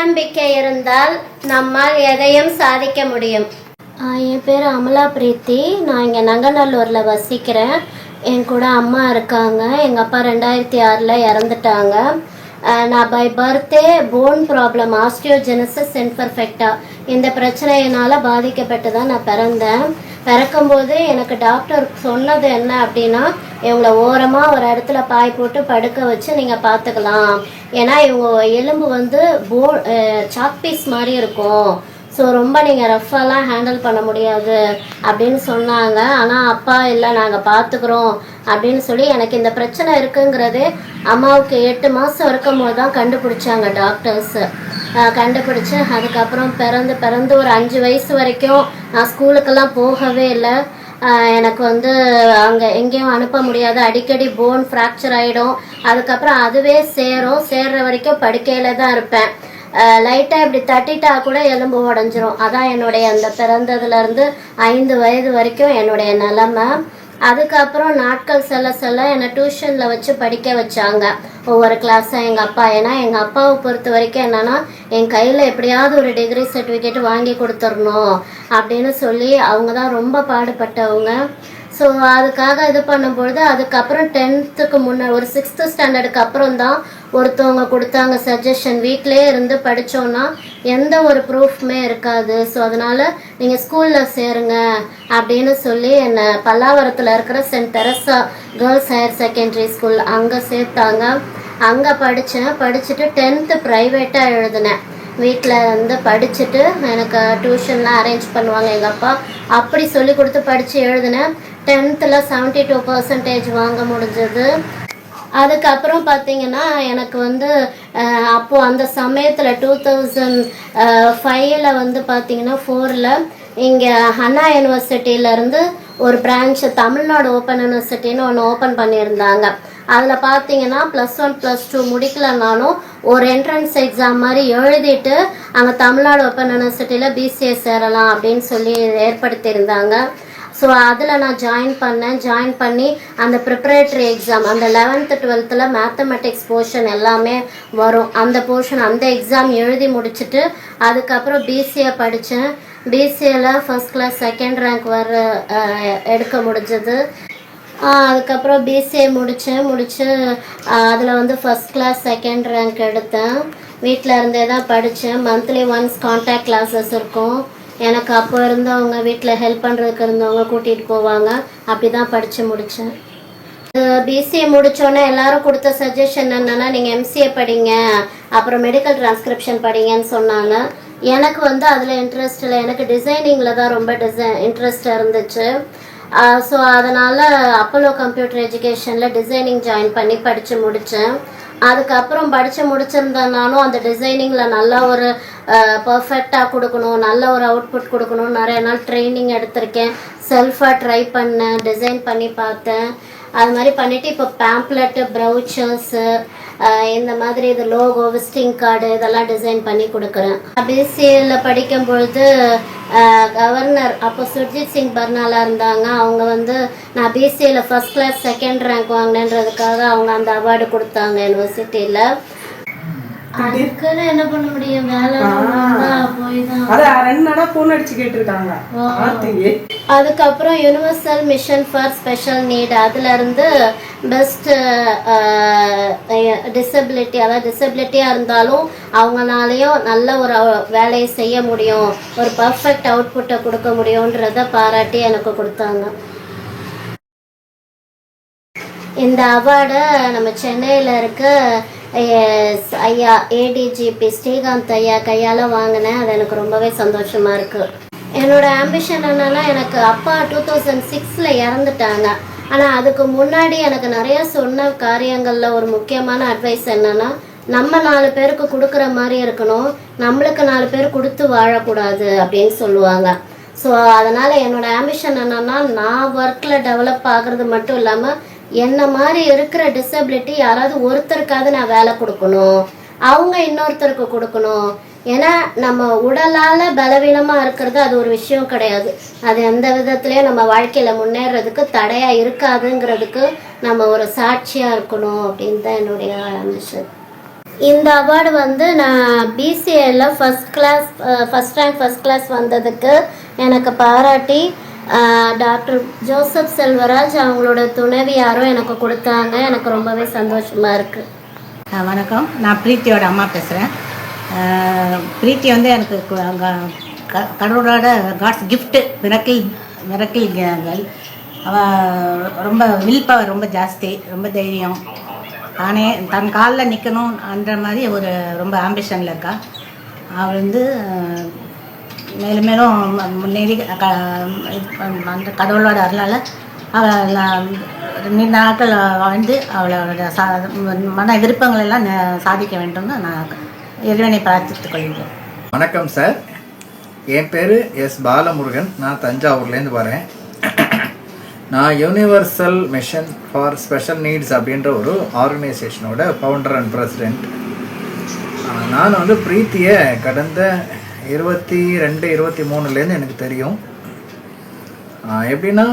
தன்னம்பிக்கை இருந்தால் நம்மால் எதையும் சாதிக்க முடியும். என் பேர் அமலா பிரீத்தி. நான் இங்கே நங்கநல்லூரில் வசிக்கிறேன். என் கூட அம்மா இருக்காங்க. எங்கள் அப்பா 2006 இறந்துட்டாங்க. நான் by birthday bone problem, osteogenesis imperfecta, இந்த பிரச்சனையினால் பாதிக்கப்பட்டு தான் நான் பிறந்தேன். பிறக்கும்போது எனக்கு டாக்டர் சொன்னது என்ன அப்படின்னா, இவங்களை ஓரமாக ஒரு இடத்துல பாய் போட்டு படுக்க வச்சு நீங்கள் பார்த்துக்கலாம். ஏன்னா இவங்க எலும்பு வந்து சாக் பீஸ் மாதிரி இருக்கும். ஸோ ரொம்ப நீங்கள் ரஃப்பாலாம் ஹேண்டில் பண்ண முடியாது அப்படின்னு சொன்னாங்க. ஆனால் அப்பா இல்லை, நாங்கள் பார்த்துக்குறோம் அப்படின்னு சொல்லி எனக்கு இந்த பிரச்சனை இருக்குங்கிறதே அம்மாவுக்கு 8 மாதம் இருக்கும்போது தான் கண்டுபிடிச்சாங்க டாக்டர்ஸு. கண்டுபிடிச்சி அதுக்கப்புறம் பிறந்து ஒரு 5 வயசு வரைக்கும் நான் ஸ்கூலுக்கெல்லாம் போகவே இல்லை. எனக்கு வந்து அங்கே எங்கேயும் அனுப்ப முடியாது. அடிக்கடி போன் ஃப்ராக்சர் ஆகிடும். அதுக்கப்புறம் அதுவே சேர்ற வரைக்கும் படுக்கையில் தான் இருப்பேன். லைட்டாக இப்படி தட்டிட்டா கூட எலும்பு உடஞ்சிரும். அதான் என்னுடைய அந்த பிறந்ததுலேருந்து 5 வயது வரைக்கும் என்னுடைய நிலமை. அதுக்கப்புறம் நாட்கள் செல்ல என்னை டியூஷனில் வச்சு படிக்க வச்சாங்க, ஒவ்வொரு கிளாஸாக எங்கள் அப்பா. ஏன்னா எங்கள் அப்பாவை பொறுத்த வரைக்கும் என்னென்னா, என் கையில் எப்படியாவது ஒரு டிகிரி சர்டிஃபிகேட் வாங்கி கொடுத்துடணும் அப்படின்னு சொல்லி அவங்க தான் ரொம்ப பாடுபட்டவங்க. ஸோ அதுக்காக இது பண்ணும்பொழுது அதுக்கப்புறம் 10th முன்னே ஒரு 6th ஸ்டாண்டர்டுக்கு அப்புறம் தான் ஒருத்தவங்க கொடுத்தாங்க சஜஷன், வீட்டிலே இருந்து படித்தோன்னா எந்த ஒரு ப்ரூஃப்மே இருக்காது, ஸோ அதனால் நீங்கள் ஸ்கூலில் சேருங்க அப்படின்னு சொல்லி என்னை பல்லாவரத்தில் இருக்கிற Saint Teresa Girls Higher Secondary School அங்கே சேர்த்தாங்க. அங்கே படிச்சுட்டு 10th ப்ரைவேட்டாக எழுதினேன். வீட்டில் வந்து படிச்சுட்டு எனக்கு டியூஷன்லாம் அரேஞ்ச் பண்ணுவாங்க எங்கள் அப்பா. அப்படி சொல்லி கொடுத்து படித்து எழுதினேன். 10th 72% வாங்க முடிஞ்சது. அதுக்கப்புறம் பார்த்தீங்கன்னா எனக்கு வந்து அப்போது அந்த சமயத்தில் 2005 வந்து பார்த்தீங்கன்னா 4 இங்கே அண்ணா யூனிவர்சிட்டியிலேருந்து ஒரு பிரான்ச்சு தமிழ்நாடு ஓப்பன் யூனிவர்சிட்டின்னு ஒன்று ஓப்பன் பண்ணியிருந்தாங்க. அதில் பார்த்தீங்கன்னா +1 +2 முடிக்கலனாலும் ஒரு என்ட்ரன்ஸ் எக்ஸாம் மாதிரி எழுதிட்டு அங்கே தமிழ்நாடு ஓப்பன் யூனிவர்சிட்டியில் பிசிஏ சேரலாம் அப்படின்னு சொல்லி ஏற்படுத்தியிருந்தாங்க. ஸோ அதில் நான் ஜாயின் பண்ணி அந்த ப்ரிப்பரேட்டரி எக்ஸாம், அந்த 11th 12th மேத்தமெட்டிக்ஸ் போர்ஷன் எல்லாமே வரும். அந்த எக்ஸாம் எழுதி முடிச்சுட்டு அதுக்கப்புறம் பிசிஏ படித்தேன். பிசிஏல ஃபர்ஸ்ட் கிளாஸ் செகண்ட் ரேங்க் எடுக்க முடிஞ்சது. அதுக்கப்புறம் பிசிஏ முடிச்சு அதில் வந்து ஃபர்ஸ்ட் கிளாஸ் செகண்ட் ரேங்க் எடுத்தேன். வீட்டில் இருந்தே தான் படித்தேன். மந்த்லி ஒன்ஸ் கான்டாக்ட் கிளாஸஸ் இருக்கும். எனக்கு அப்போ இருந்தவங்க வீட்டில் ஹெல்ப் பண்ணுறதுக்கு இருந்தவங்க கூட்டிகிட்டு போவாங்க. அப்படி தான் படித்து முடித்தேன். பிசிஏ முடித்தோன்னே எல்லோரும் கொடுத்த சஜஷன் என்னென்னா, நீங்கள் எம்சிஏ படிங்க, அப்புறம் மெடிக்கல் டிரான்ஸ்கிரிப்ஷன் படிங்கன்னு சொன்னாங்க. எனக்கு வந்து அதில் இன்ட்ரெஸ்ட் இல்லை. எனக்கு டிசைனிங்கில் தான் ரொம்ப இன்ட்ரெஸ்டாக இருந்துச்சு. ஸோ அதனால் அப்போலோ கம்ப்யூட்டர் எஜுகேஷனில் டிசைனிங் ஜாயின் பண்ணி படித்து முடித்தேன். அதுக்கப்புறம் படித்து முடிச்சிருந்தேனாலும் அந்த டிசைனிங்கில் நல்லா ஒரு பர்ஃபெக்டாக கொடுக்கணும், நல்ல ஒரு அவுட்புட் கொடுக்கணும். நிறைய நாள் ட்ரைனிங் எடுத்திருக்கேன். செல்ஃபாக ட்ரை பண்ணேன், டிசைன் பண்ணி பார்த்தேன். அது மாதிரி பண்ணிவிட்டு இப்போ பேம்ப்ளெட்டு, ப்ரௌச்சர்ஸு, இந்த மாதிரி இது லோகோ, விசிட்டிங் கார்டு இதெல்லாம் டிசைன் பண்ணி கொடுக்குறேன். பிசிஏல படிக்கும் பொழுது கவர்னர் அப்போ சுர்ஜித் சிங் பர்னாலா இருந்தாங்க. அவங்க வந்து நான் பிசிஏல ஃபர்ஸ்ட் கிளாஸ் செகண்ட் ரேங்க் வாங்கினேன்றதுக்காக அவங்க அந்த அவார்டு கொடுத்தாங்க யூனிவர்சிட்டியில். அதுக்குன்னு என்ன பண்ண முடியும், வேலை போய் தான். அதுக்கப்புறம் universal mission for special need, அதுலேருந்து பெஸ்ட் டிசபிலிட்டி, அதாவது டிசபிலிட்டியாக இருந்தாலும் அவங்களாலையும் நல்ல ஒரு வேலையை செய்ய முடியும், ஒரு பர்ஃபெக்ட் அவுட்புட்டை கொடுக்க முடியுன்றதை பாராட்டி எனக்கு கொடுத்தாங்க. இந்த அவார்டை நம்ம சென்னையில் இருக்க ஐயா ஏடிஜிபி ஸ்ரீகாந்த் ஐயா கையால் வாங்கினேன். அது எனக்கு ரொம்பவே சந்தோஷமாக இருக்குது. என்னோடய ஆம்பிஷன் என்னென்னா, எனக்கு அப்பா 2006 இறந்துட்டாங்க. ஆனால் அதுக்கு முன்னாடி எனக்கு நிறைய சொன்ன காரியங்களில் ஒரு முக்கியமான அட்வைஸ் என்னென்னா, நம்ம 4 பேருக்கு கொடுக்குற மாதிரி இருக்கணும், நம்மளுக்கு 4 பேர் கொடுத்து வாழக்கூடாது அப்படின்னு சொல்லுவாங்க. ஸோ அதனால் என்னோடய ஆம்பிஷன் என்னென்னா, நான் ஒர்க்கில் டெவலப் ஆகிறது மட்டும் இல்லாமல் என்ன மாதிரி இருக்கிற டிசபிலிட்டி யாராவது ஒருத்தருக்காவது நான் வேலை கொடுக்கணும், அவங்க இன்னொருத்தருக்கு கொடுக்கணும். ஏன்னா நம்ம உடலால் பலவீனமாக இருக்கிறது அது ஒரு விஷயம் கிடையாது. அது எந்த விதத்துலேயும் நம்ம வாழ்க்கையில் முன்னேறதுக்கு தடையாக இருக்காதுங்கிறதுக்கு நம்ம ஒரு சாட்சியாக இருக்கணும் அப்படின்னு தான் என்னுடைய ஆம்பிஷன். இந்த அவார்டு வந்து நான் பிசிஏல ஃபஸ்ட் கிளாஸ் வந்ததுக்கு எனக்கு பாராட்டி டாக்டர் ஜோசப் செல்வராஜ் அவங்களோட துணைவியாரும் எனக்கு கொடுத்தாங்க. எனக்கு ரொம்பவே சந்தோஷமாக இருக்குது. வணக்கம், நான் பிரீத்தியோட அம்மா பேசுகிறேன். பிரீத்தி வந்து எனக்கு கடவுளோட காட்ஸ் கிஃப்ட்டு, மிரக்கிள் கேர்ள். அவள் ரொம்ப வில் பவர் ரொம்ப ஜாஸ்தி, ரொம்ப தைரியம். தானே தன் காலில் நிற்கணுன்ற மாதிரி ஒரு ரொம்ப ஆம்பிஷனில் இருக்கா. அவள் வந்து மேலும் மேலும் முன்னேறி அந்த கடவுளோட அருளால் அவள் நீண்ட நாட்கள் வாழ்ந்து அவளோட மன விருப்பங்கள் எல்லாம் சாதிக்க வேண்டும்னு நான் இறைவனை பிரார்த்தித்துக் கொள்கிறேன். வணக்கம் சார், என் பேர் எஸ் பாலமுருகன். நான் தஞ்சாவூர்லேருந்து வரேன். நான் universal mission for special needs அப்படின்ற ஒரு ஆர்கனைசேஷனோட ஃபவுண்டர் அண்ட் பிரசிடெண்ட். நான் வந்து பிரீத்தியை கடந்த 22-23 எனக்கு தெரியும். எப்படின்னா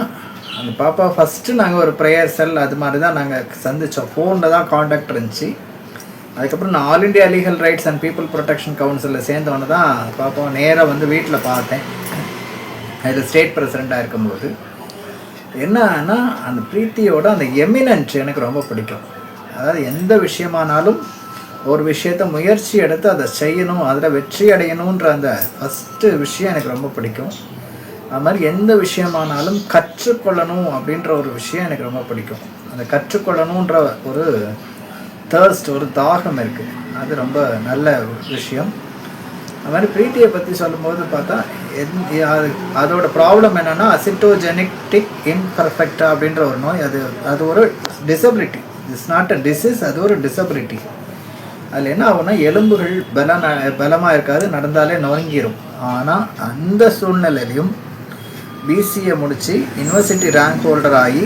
அந்த பாப்பா ஃபஸ்ட்டு நாங்கள் ஒரு ப்ரேயர் செல் அது மாதிரி தான் நாங்கள் சந்தித்தோம். ஃபோனில் தான் காண்டாக்ட் இருந்துச்சு. அதுக்கப்புறம் நான் All India Legal Rights and People Protection கவுன்சிலில் சேர்ந்தவொன்னு தான் பாப்பாவை நேராக வந்து வீட்டில் பார்த்தேன். அதில் ஸ்டேட் பிரசிடெண்ட்டாக இருக்கும்போது என்னன்னா அந்த பிரீத்தியோட அந்த எமினன்ட் எனக்கு ரொம்ப பிடிக்கும். அதாவது எந்த விஷயமானாலும் ஒரு விஷயத்த முயற்சி எடுத்து அதை செய்யணும், அதில் வெற்றி அடையணுன்ற அந்த ஃபஸ்ட்டு விஷயம் எனக்கு ரொம்ப பிடிக்கும். அது மாதிரி எந்த விஷயமானாலும் கற்றுக்கொள்ளணும் அப்படின்ற ஒரு விஷயம் எனக்கு ரொம்ப பிடிக்கும். அந்த கற்றுக்கொள்ளணுன்ற ஒரு தேர்ஸ்ட், ஒரு தாகம் இருக்குது. அது ரொம்ப நல்ல விஷயம். அது மாதிரி பிரீத்தியை பற்றி சொல்லும்போது பார்த்தா அதோட ப்ராப்ளம் என்னென்னா அசிட்டோஜெனெட்டிக் இம்பர்ஃபெக்டா அப்படின்ற ஒரு நோய். அது ஒரு disability. It's not a disease, அது ஒரு டிசபிலிட்டி. அதில் என்ன ஆகும்னா எலும்புகள் பலமாக இருக்காது, நடந்தாலே நொறுங்கிடும். ஆனால் அந்த சூழ்நிலையிலையும் பிசிஏ முடித்து யூனிவர்சிட்டி ரேங்க் ஹோல்டர் ஆகி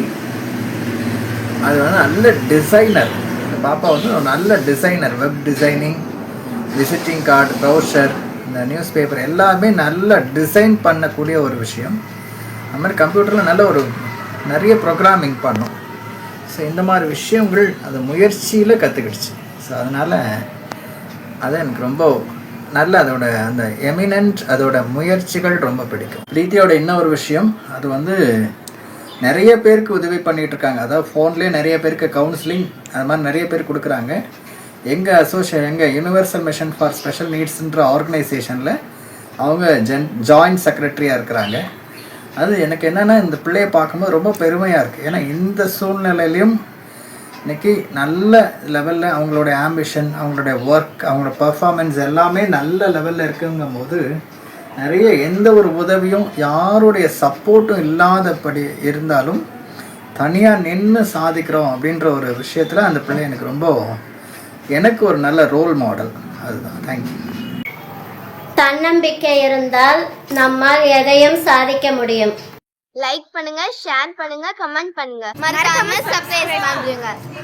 அது வந்து நல்ல டிசைனர். இந்த பாப்பா வந்து ஒரு நல்ல designer. Web designing, visiting card, browser, இந்த நியூஸ் பேப்பர் எல்லாமே நல்லா டிசைன் பண்ணக்கூடிய ஒரு விஷயம். அது மாதிரி கம்ப்யூட்டரில் நல்ல ஒரு நிறைய ப்ரோக்ராமிங் பண்ணும். ஸோ இந்த மாதிரி விஷயங்கள் அது முயற்சியில் கற்றுக்கிடுச்சு. ஸோ அதனால் அது எனக்கு ரொம்ப நல்ல அதோட அந்த எமினன்ட், அதோட முயற்சிகள் ரொம்ப பிடிக்கும். பிரீத்தியோட இன்னொரு விஷயம், அது வந்து நிறைய பேருக்கு உதவி பண்ணிகிட்டு இருக்காங்க. அதாவது ஃபோன்லேயே நிறைய பேருக்கு கவுன்சிலிங் அது மாதிரி நிறைய பேர் கொடுக்குறாங்க. எங்கள் யூனிவர்சல் மிஷன் ஃபார் ஸ்பெஷல் நீட்ஸ்ன்ற ஆர்கனைசேஷனில் அவங்க ஜாயின்ட் செக்ரட்டரியாக இருக்கிறாங்க. அது எனக்கு என்னென்னா இந்த பிள்ளையை பார்க்கும்போது ரொம்ப பெருமையாக இருக்குது. ஏன்னா இந்த சூழ்நிலையிலையும் இன்றைக்கி நல்ல லெவலில் அவங்களோட ஆம்பிஷன், அவங்களுடைய ஒர்க், அவங்களோட பர்ஃபார்மன்ஸ் எல்லாமே நல்ல லெவலில் இருக்குங்கும் போது நிறைய எந்த ஒரு உதவியும் யாருடைய சப்போர்ட்டும் இல்லாதபடி இருந்தாலும் தனியாக நின்று சாதிக்கிறோம் அப்படின்ற ஒரு விஷயத்தில் அந்த பிள்ளை எனக்கு ஒரு நல்ல ரோல் மாடல். அதுதான். தேங்க்யூ. தன்னம்பிக்கை இருந்தால் நம்மால் எதையும் சாதிக்க முடியும். லைக் பண்ணுங்க, ஷேர் பண்ணுங்க, கமெண்ட் பண்ணுங்க, மறக்காம சப்ஸ்கிரைப் பண்ணுங்க.